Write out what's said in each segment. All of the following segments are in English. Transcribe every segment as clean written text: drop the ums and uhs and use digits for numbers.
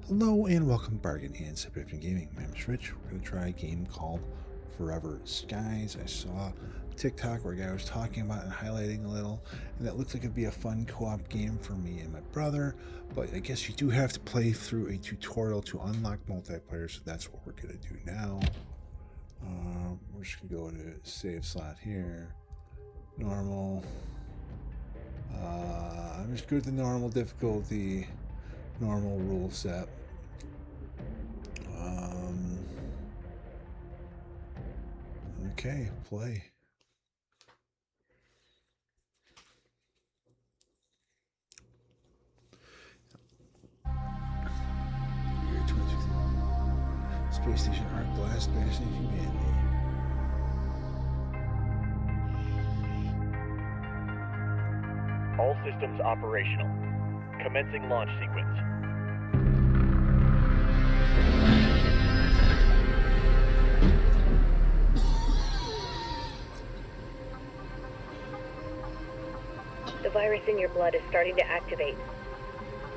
Hello and welcome to Bargain and Subscription Gaming. My name is Rich. We're going to try a game called Forever Skies. I saw TikTok where a guy was talking about and highlighting a little, and it looked like it'd be a fun co-op game for me and my brother, but I guess you do have to play through a tutorial to unlock multiplayer, so that's what we're going to do now. We're just going to go to save slot here. Normal. I'm just good with the normal difficulty, normal rule set. Okay, play. Year 2016. Space Station Art Blast Bashing Humanity. All systems operational. Commencing launch sequence. The virus in your blood is starting to activate.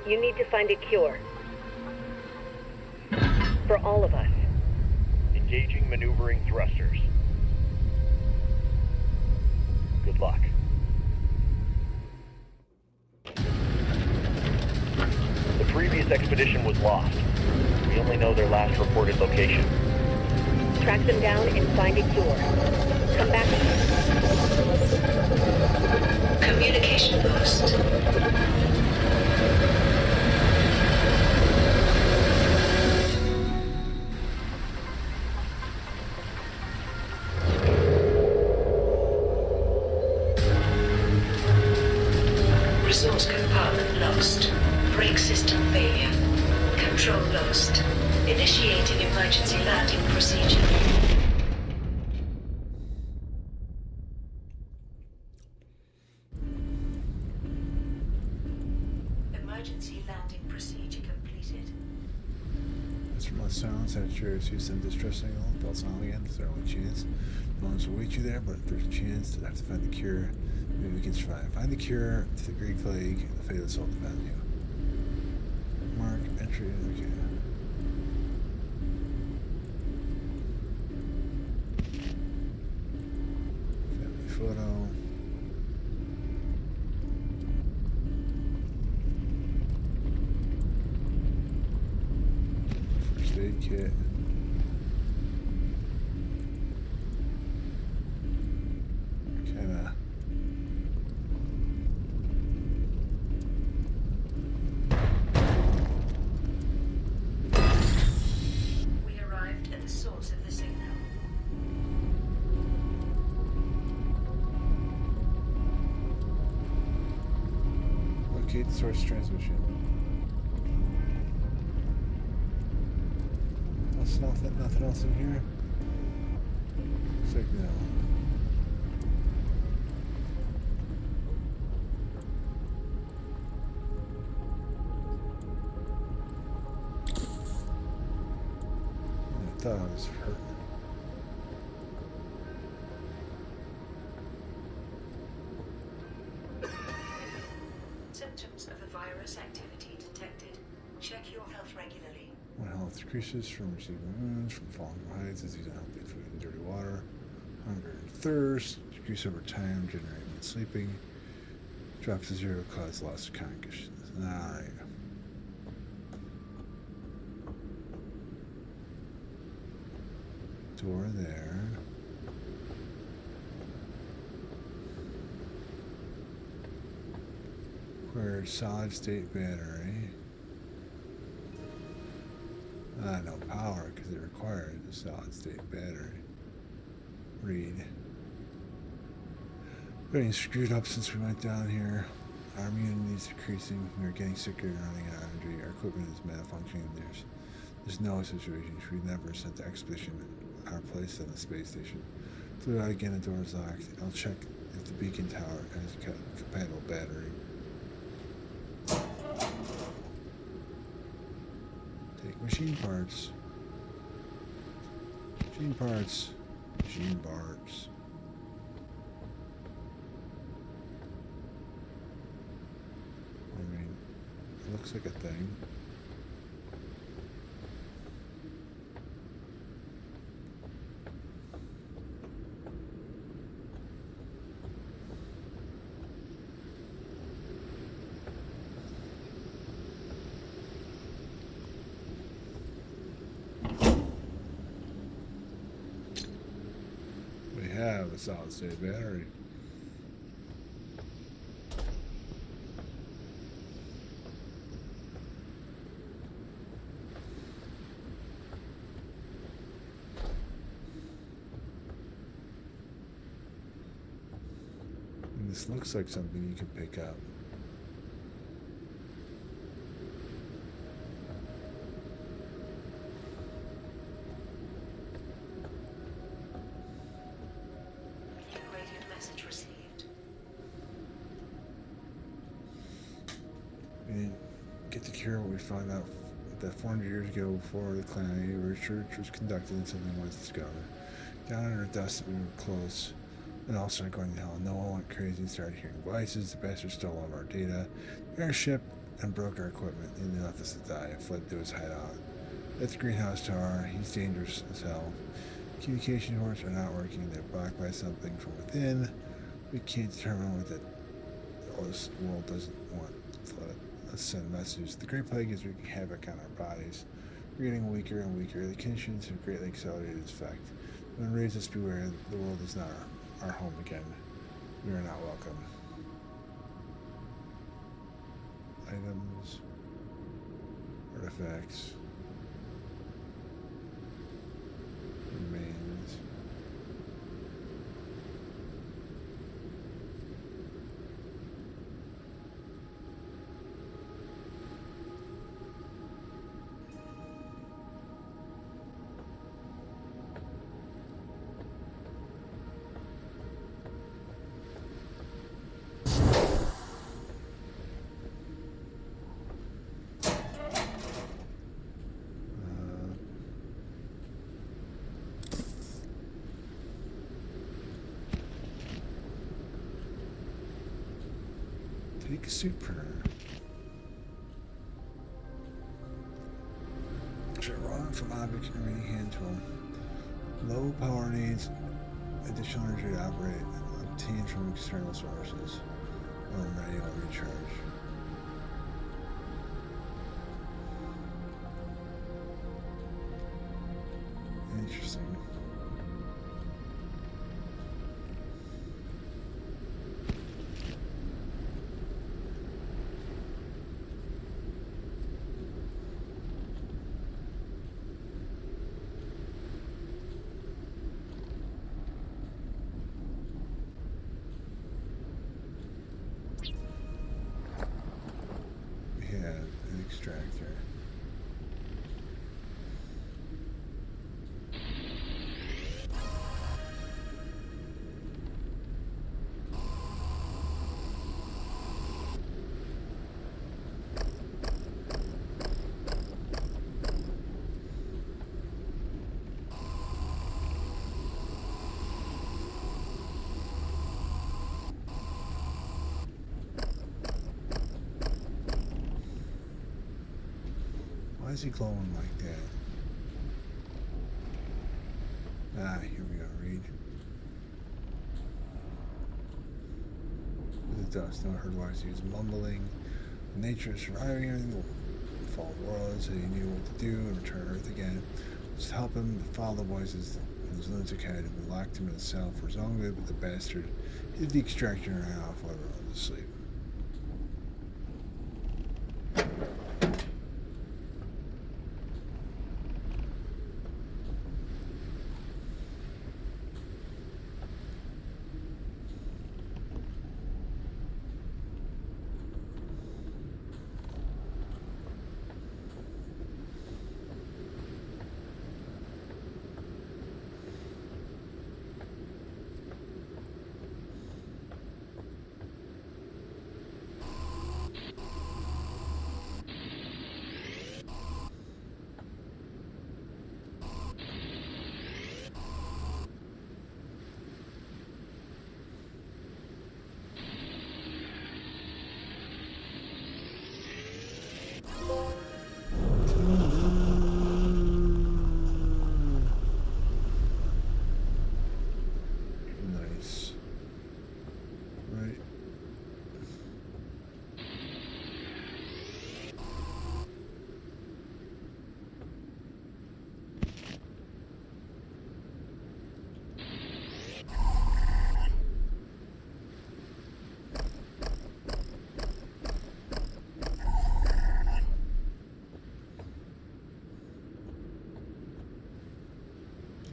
You need to find a cure. For all of us. Engaging maneuvering thrusters. Good luck. The previous expedition was lost. We only know their last reported location. Track them down and find a cure. Come back. Communication boost. Resource compartment lost. Brake system failure. Control lost. Initiating emergency landing procedure. Emergency landing procedure completed. As from the silence, I chose to send distress signal. Felt silent again. Is there only chance? No one's will await you there, but if there's a chance to have to find the cure, maybe we can survive. Find the cure to the Greek plague, the fatal assault depends on you. Mark entry. Okay. Family photo. First aid kit. Kinda. We arrived at the source of the signal. Locate the source transmission. That's nothing else in here? Looks like no. I thought I was hurting. Symptoms of a virus activity detected. Check your health regularly. When health decreases from receiving wounds, from falling from heights, disease and healthy food and dirty water, hunger and thirst, decrease over time, generating and sleeping, drop to zero, cause loss of consciousness. Alright. Door there. Required solid state battery. No power because it required a solid state battery. Read. Getting screwed up since we went down here. Our immunity is decreasing. We are getting sicker and running out of energy. Our equipment is malfunctioning. There's no situation. We never sent the expedition. Our place on the space station. Flew out again. The door is locked. I'll check if the beacon tower has a compatible battery. Take machine parts. Machine parts. Machine parts. I mean, it looks like a thing. solid state battery. And this looks like something you can pick up. Radio message received. We didn't get to cure what we found out that 400 years ago, before the calamity, research was conducted and something was discovered. Down in our dust, we were close, and all started going to hell. No one went crazy and started hearing voices. The bastards stole all of our data, airship, and broke our equipment, and they left us to die and fled to his hideout. At the greenhouse tower, he's dangerous as hell. Communication ports are not working. They're blocked by something from within. We can't determine what that this world doesn't want. Let's send messages. The Great Plague is wreaking havoc on our bodies. We're getting weaker and weaker. The conditions have greatly accelerated its effect. When raise us beware, the world is not our home again. We are not welcome. Items, artifacts, remains. Take a suit printer. Run from objects in remaining hand tool. Low power needs additional energy to operate. Obtained from external sources. Or manual recharge. Interesting. An extractor. Why is he glowing like that? Ah, here we go, read. The dust, no heard wise he was mumbling. Nature is surviving in the fall world, so he knew what to do and return to Earth again. Just help him to follow the voices in his lunatic head, and we locked him in a cell for his own good, but the bastard hid the extractor and ran off while everyone was asleep.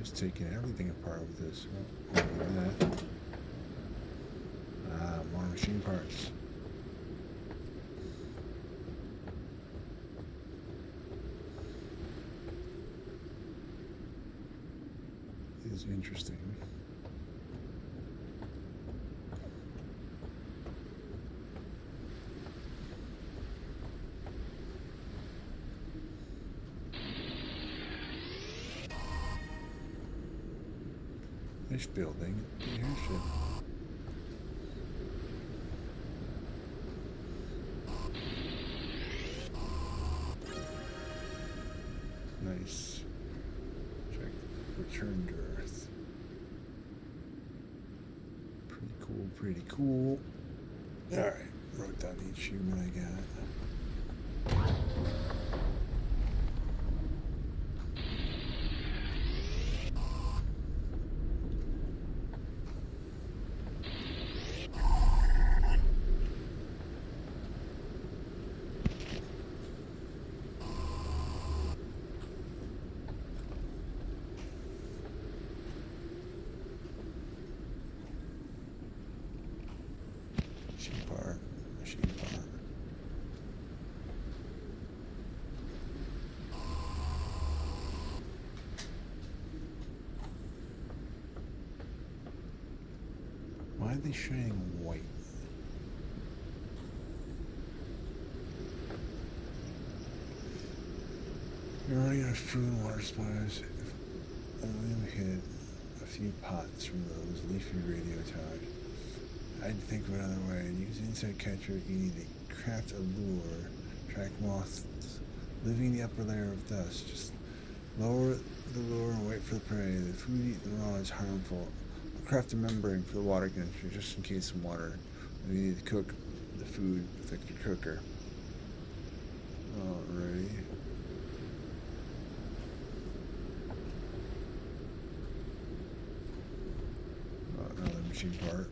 just taking everything apart with this. Oh, open that. Ah, more machine parts. Is interesting. This building, the airship. Nice. Check. Return to Earth. Pretty cool, pretty cool. Alright, wrote down the achievement I got. Machine part, machine part. Why are they shining white? You're running out of food and water supplies. If only we hit a few pots from those leafy radio towers. I'd think of another way. Use an insect catcher. You need to craft a lure. Track moths living in the upper layer of dust. Just lower the lure and wait for the prey. The food eaten raw is harmful. I'll craft a membrane for the water canister just in case some water. You need to cook the food with extra cooker. Alrighty. Another machine part.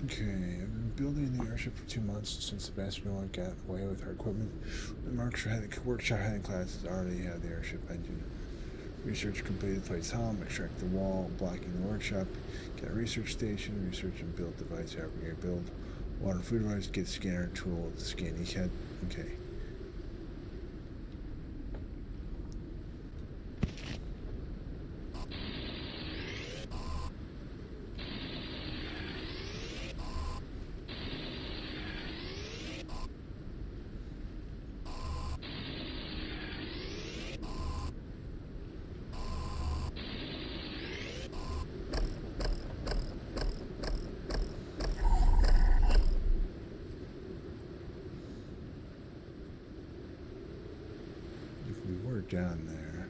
Okay, I've been building the airship for 2 months since Sebastian and I got away with our equipment. The workshop heading classes already have the airship engine. Research completed, place helm, extract the wall blocking the workshop, get a research station, research and build device, aggregate build, water food device, get scanner tool to scan each head. Okay. Down there.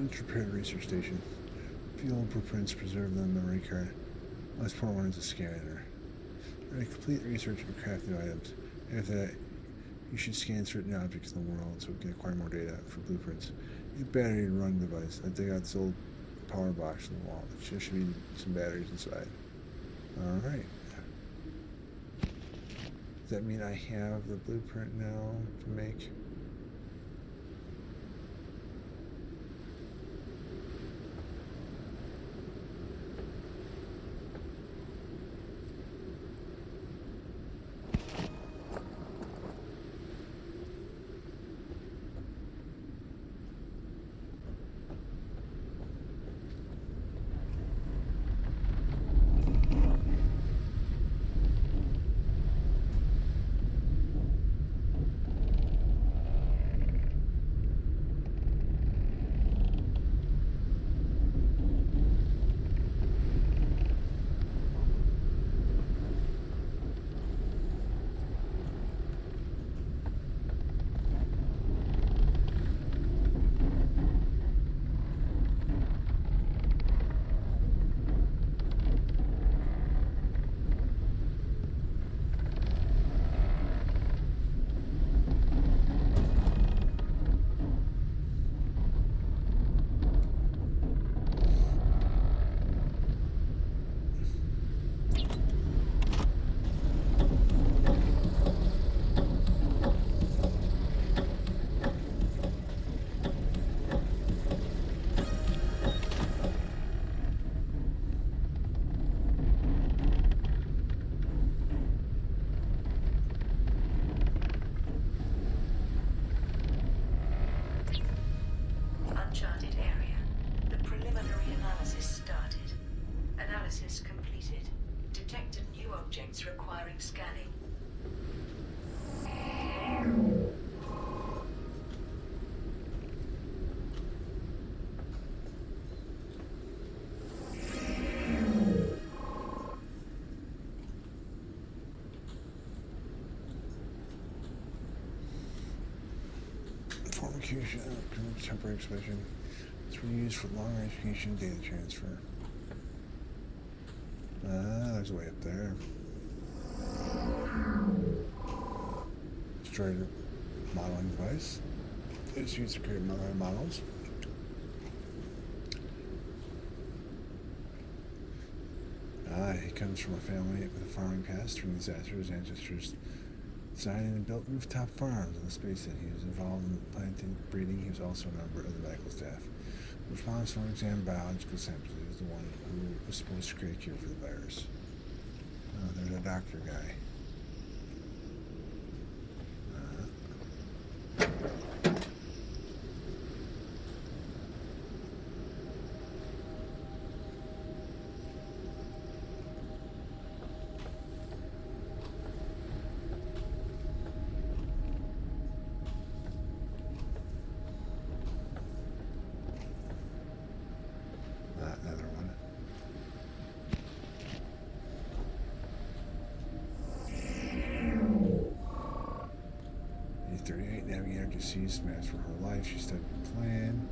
Prepared research station. Fuel blueprints, preserve them in the memory card. Let's pour one into the scanner. Ready, complete research and craft new items. After that, you should scan certain objects in the world so we can acquire more data for blueprints. A battery to run device. I dig out this old power box in the wall. There should be some batteries inside. Alright. Does that mean I have the blueprint now to make? execution, temporary expression. It's reused for longer execution data transfer. There's a way up there. Destroyed a modeling device. It's used to create models. He comes from a family with a farming past. During disaster, his ancestors designed and built rooftop farms on the space that he was involved in planting, breeding. He was also a member of the medical staff. The response from exam biological samples. He was the one who was supposed to create a cure for the virus. There's a doctor guy. Another one. The 38 navigator deceased maps for her life. She studied the plan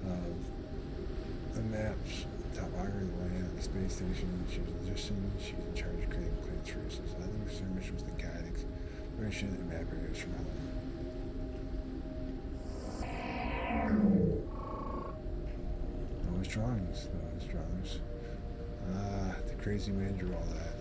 of the maps, topography of the land, the space station. She was a logician. She's in charge of creating plans for resources. I think her mission was to guide exploration and map areas from home. Those drawings. The crazy man drew all that.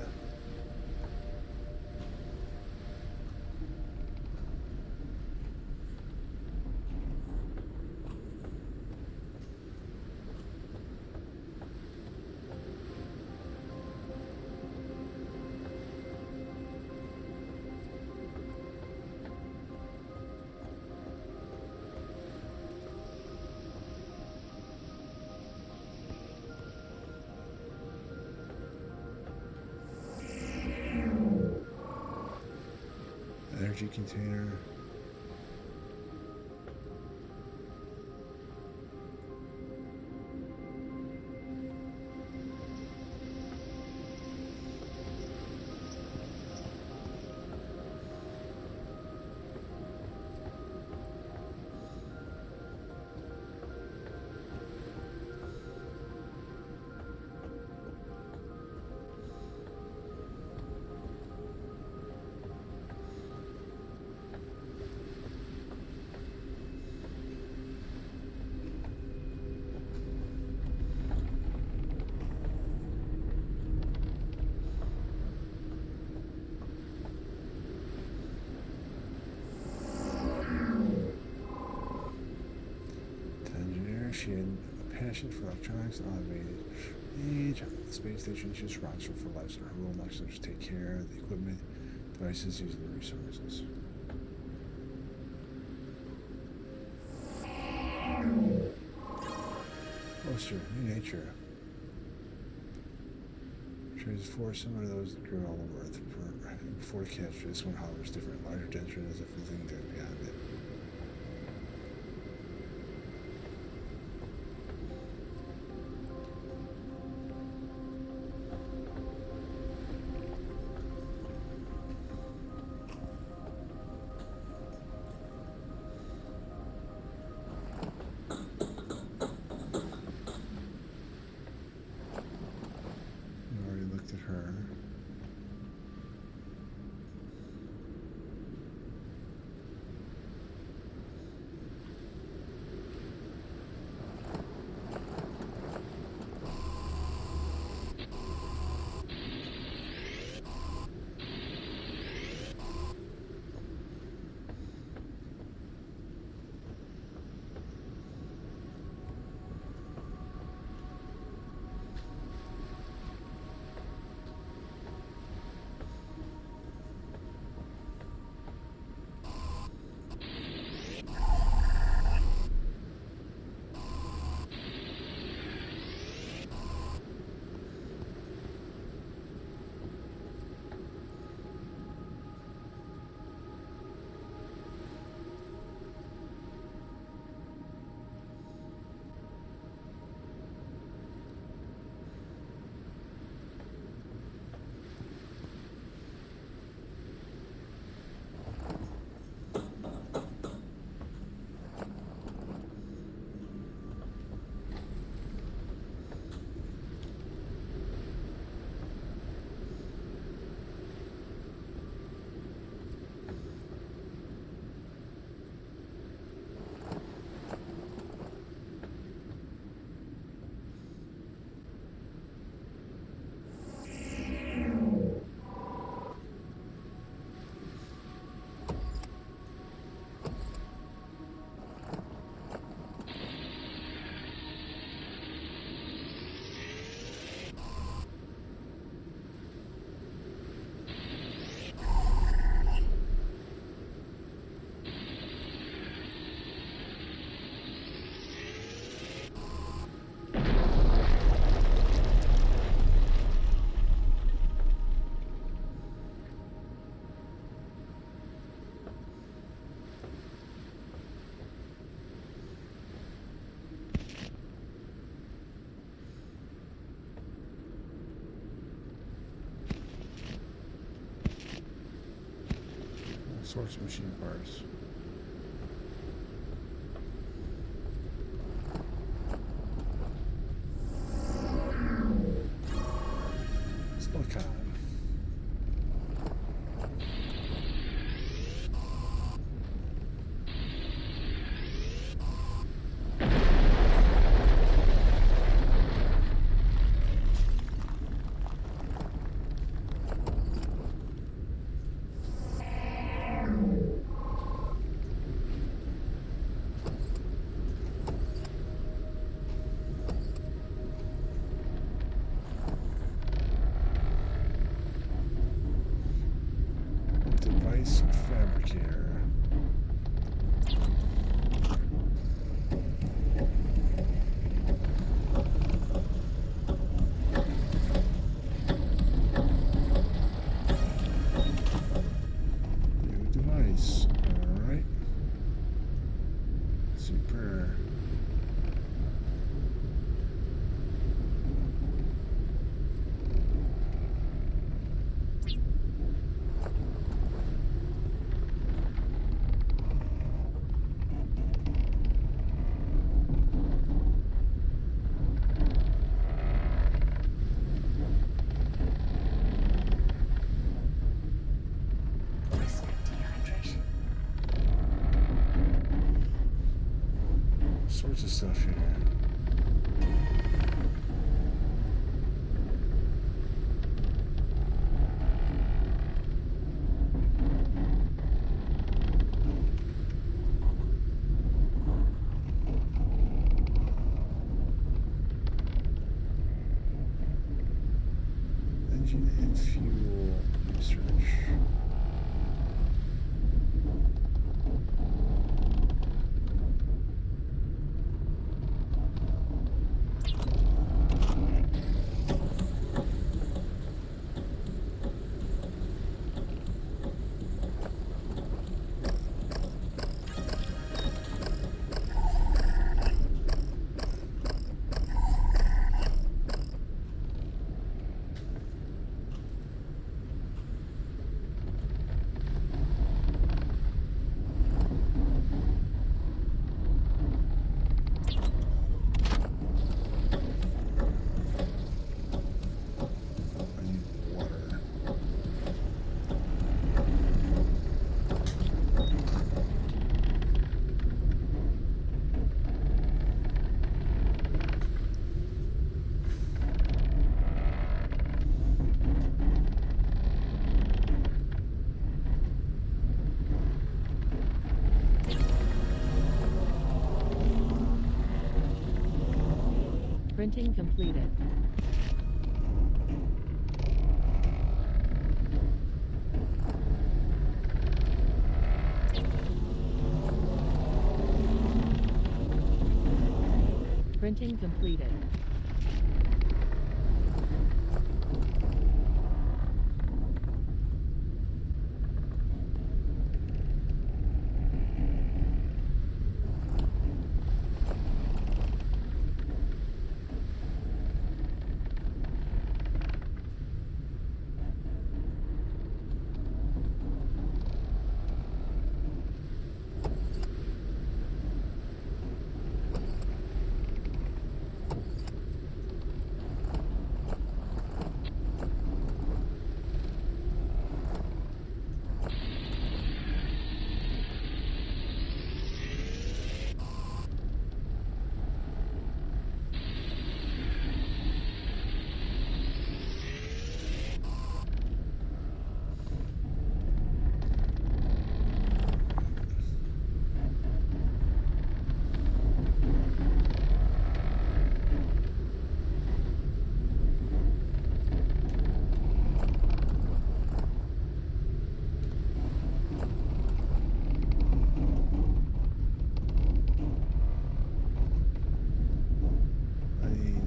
Energy container. She had a passion for electronics and automated age. The space station she was responsible for lives in her role, much to take care of the equipment, devices, using the resources. Poster, new nature. Trees forest similar to those that grow all over Earth. Before the catch, this one, however, is different, larger, denser, as if nothing goes beyond it. Her. sorts of machine parts. Silicon. Device fabricator. New device. Alright. Super. Risk of dehydration. Sorts of stuff here. Engine and fuel research. I need water. Printing completed. Printing completed.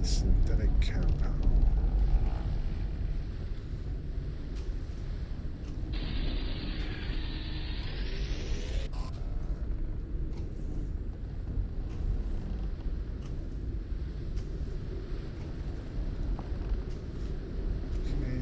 Synthetic compound. Okay.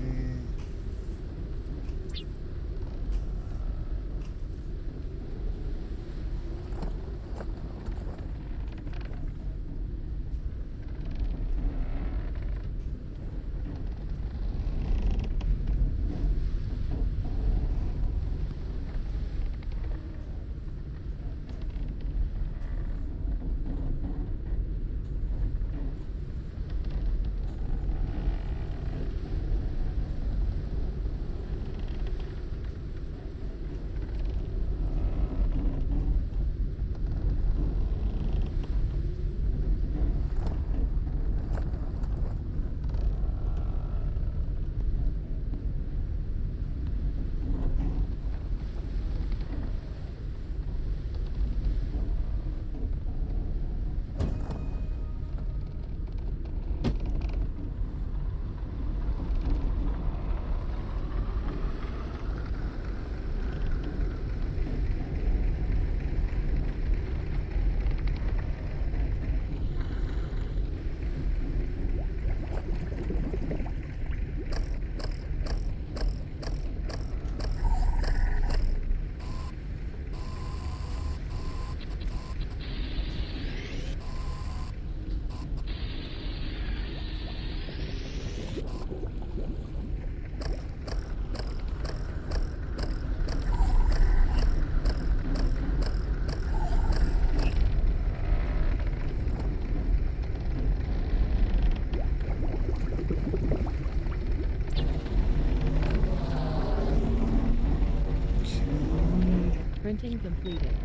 Printing completed.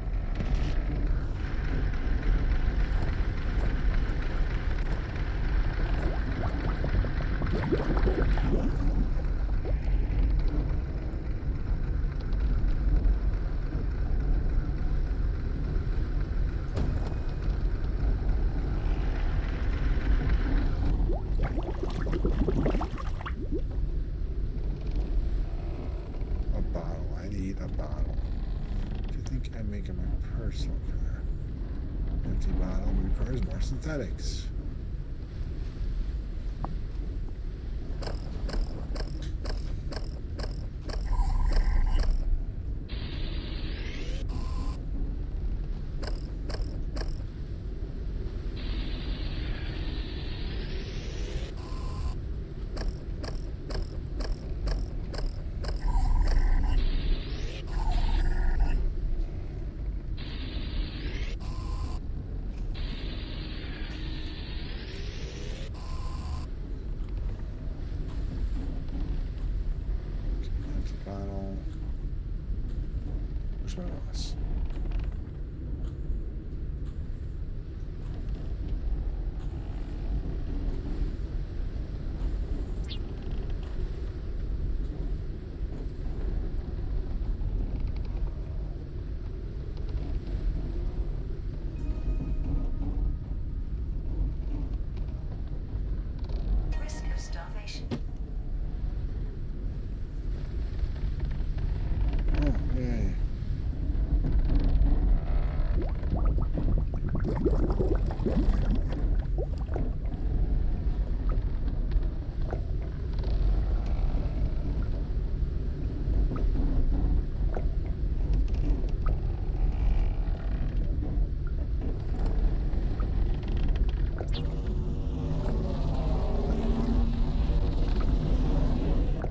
A bottle. I need a bottle. Do you think I'm making my personal car? Empty bottle requires more synthetics. Empty bottle. Where's my boss? Risk of starvation. Oh, yay.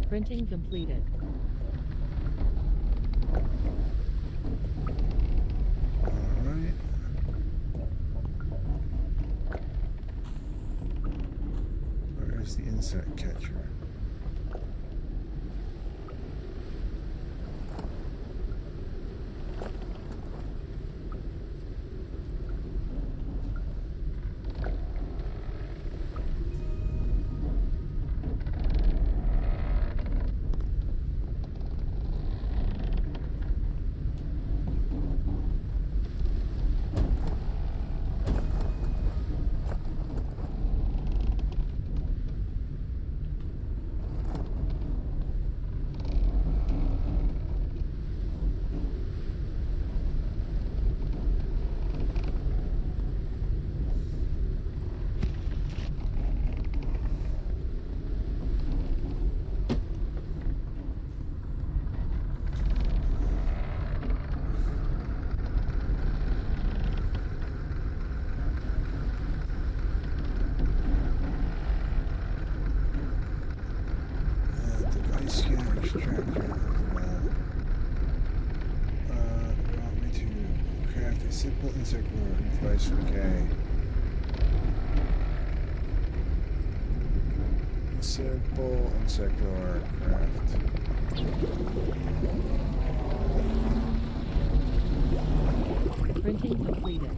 Printing completed. Alright. Where's the insect catcher? Device scanner extractor. You want me to craft a simple insect lure device? Okay. Simple insect lure craft. Printing completed.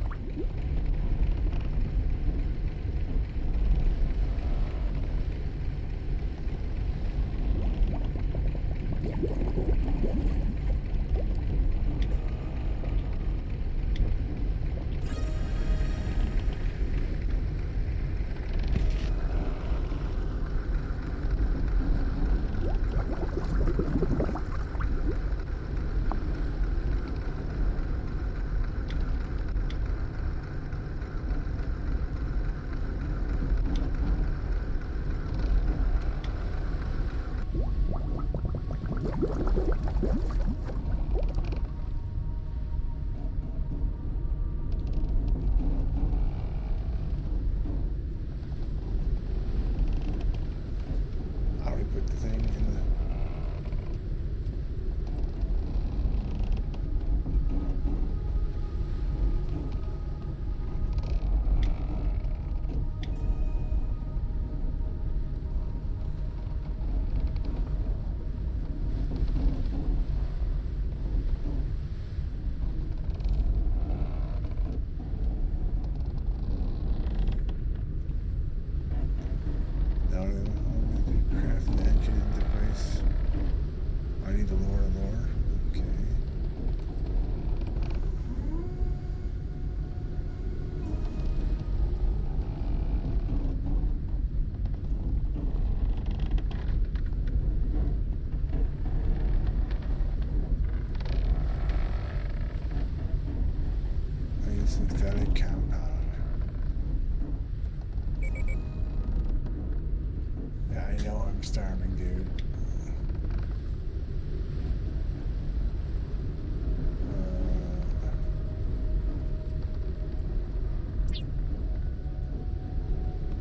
starving, dude.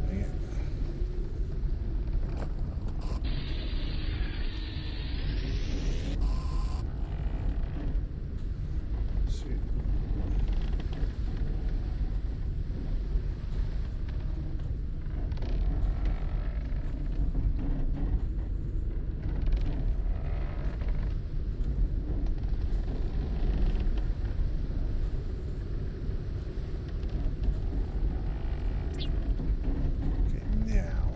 Dang it. Sweet. Okay, now.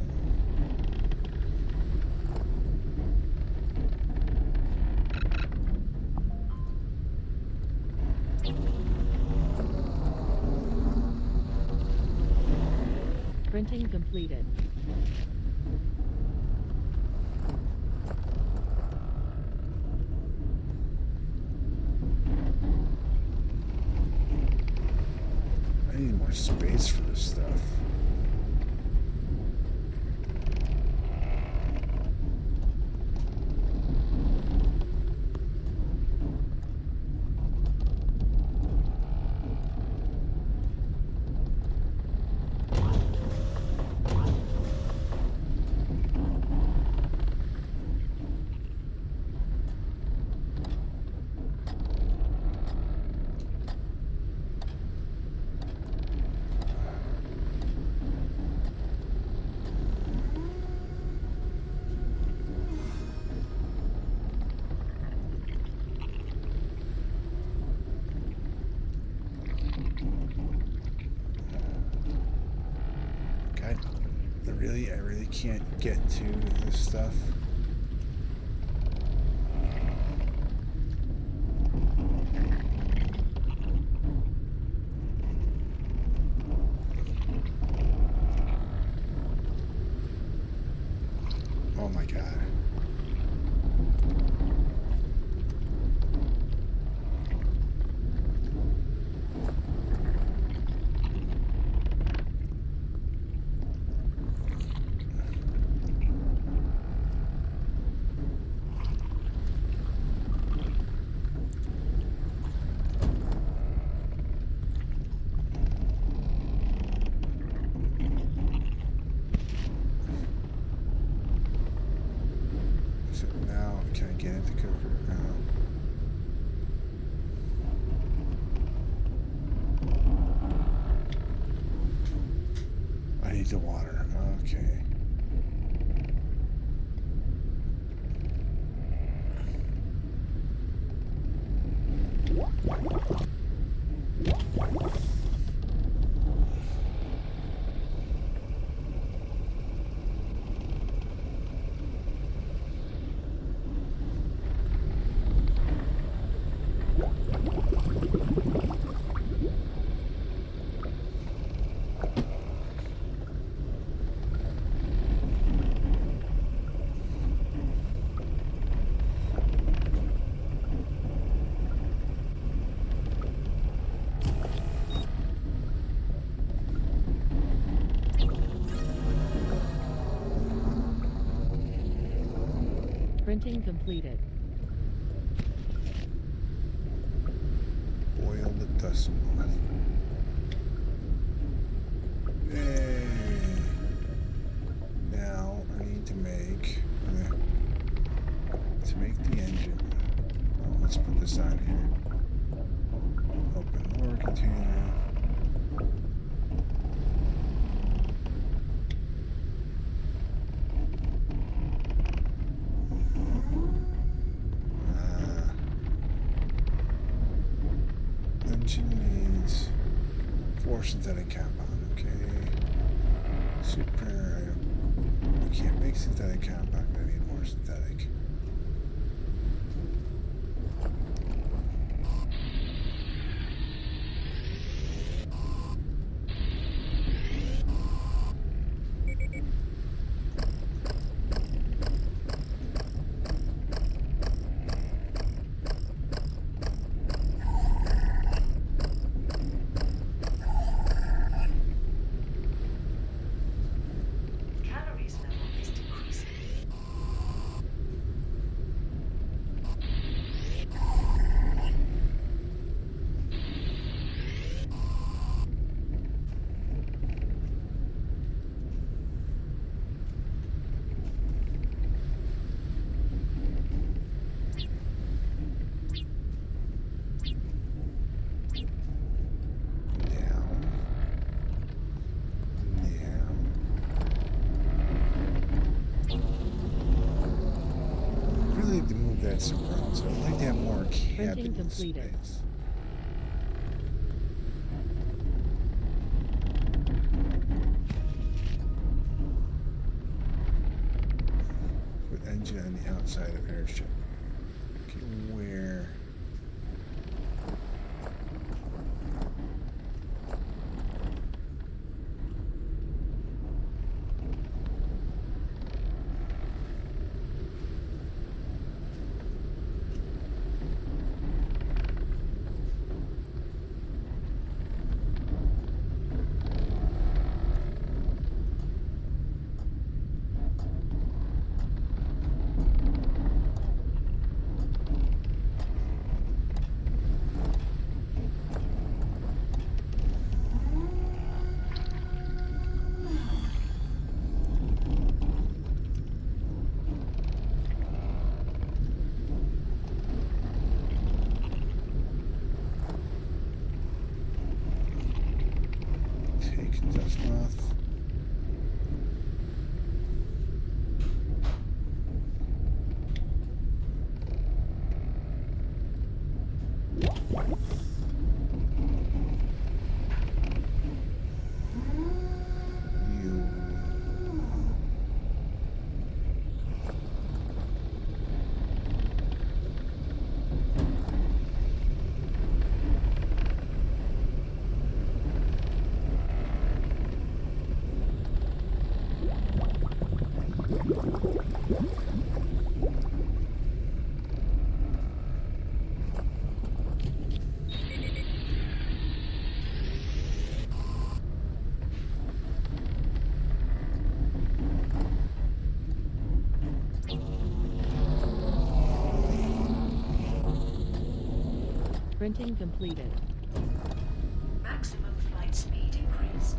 Printing completed. I need more space for this stuff. God, I really can't get to this stuff. Oh my God. So now, can I get into cooker? No. I need the water. Okay. Printing completed. Boil the dust moth. Yay. Now I need to make the engine. Oh, let's put this on here. Open ore container. Engine needs 4 synthetic compound. Okay. Super. I can't make synthetic compound. I need more synthetic. Calories level is decreasing. Printing happen in completed. space. Put engine on the outside of airship. Okay, where? Take dust off. You. Printing completed. Maximum flight speed increased.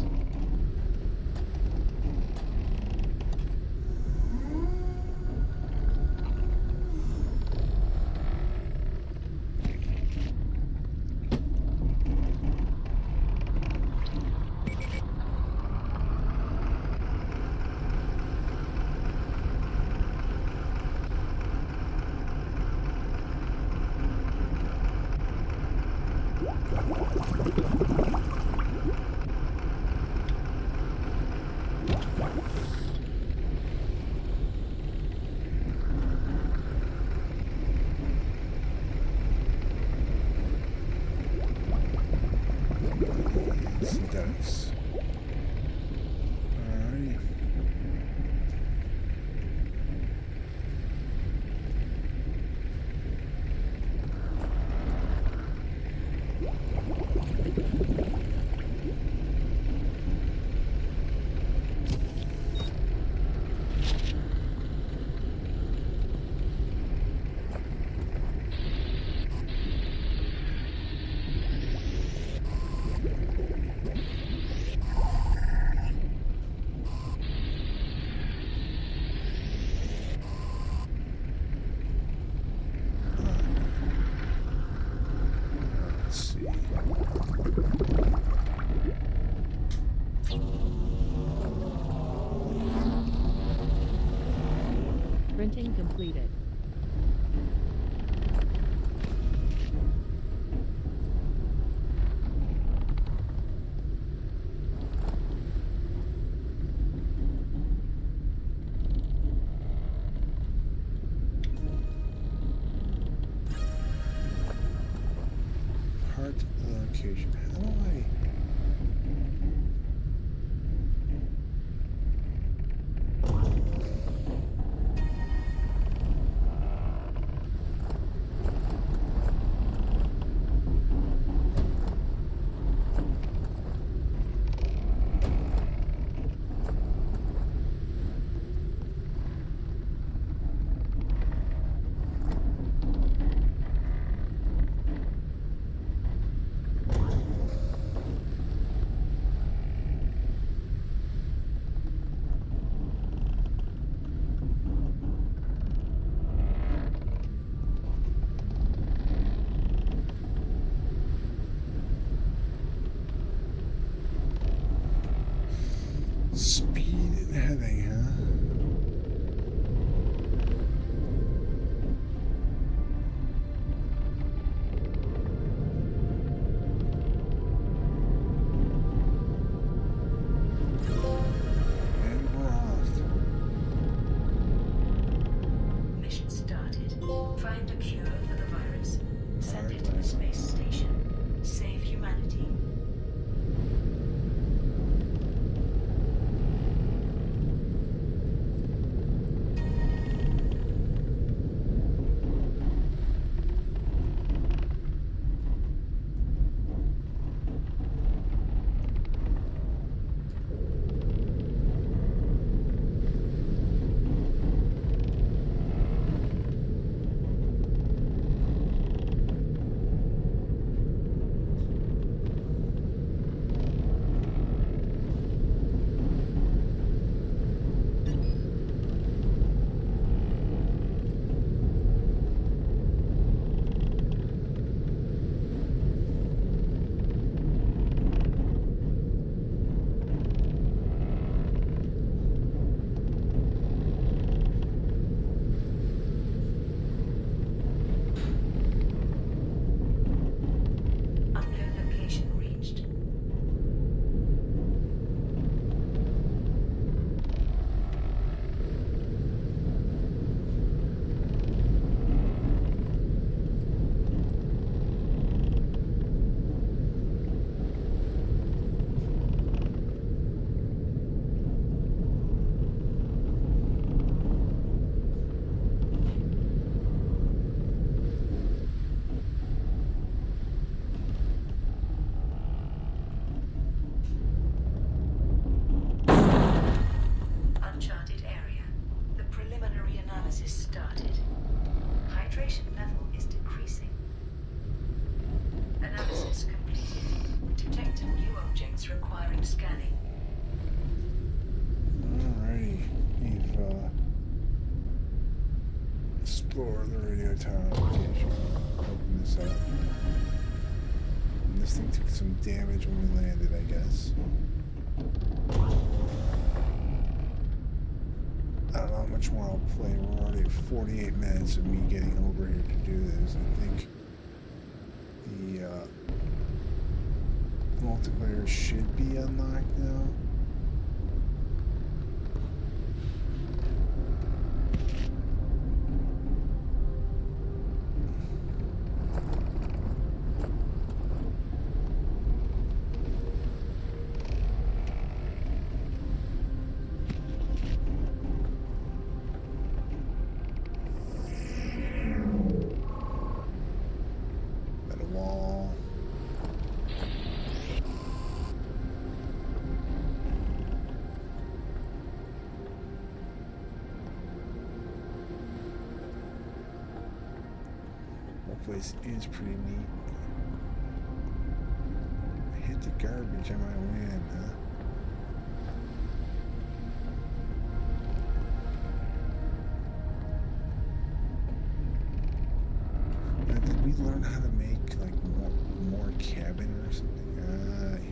Some ducks. Alrighty. Let's see. Printing completed. Part location. How do I? Speed and heading, huh? tower location. Open this up. And this thing took some damage when we landed, I guess. I don't know how much more I'll play. We're already at 48 minutes of me getting over here to do this. I think the multiplayer should be unlocked now. Place is pretty neat. I hit the garbage, I might win, huh? Now, did we learn how to make like more cabin or something?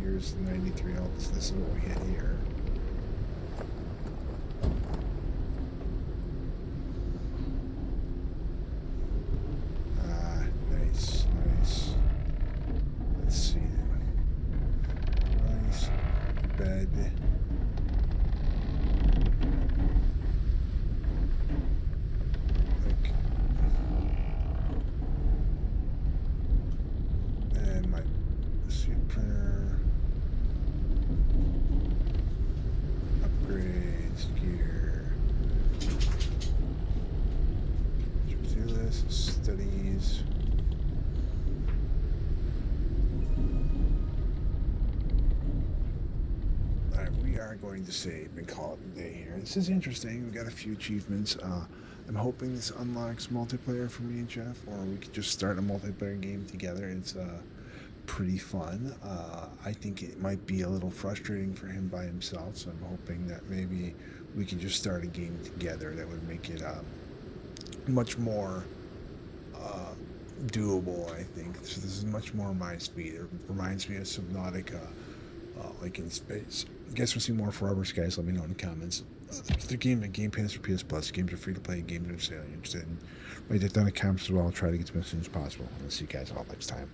Here's 93 alts. This is what we hit here. Going to save and call it a day here. This is interesting. We got a few achievements. I'm hoping this unlocks multiplayer for me and Jeff, or we could just start a multiplayer game together. It's pretty fun. I think it might be a little frustrating for him by himself, so I'm hoping that maybe we can just start a game together that would make it much more doable, I think. So this is much more my speed. It reminds me of Subnautica, like in space. I guess we'll see more Forever Skies. Let me know in the comments. The game at Game Pass or PS Plus. Games are free to play. Games are sale. You're interested in. Write that down in the comments as well. I'll try to get to them as soon as possible. I'll see you guys all next time.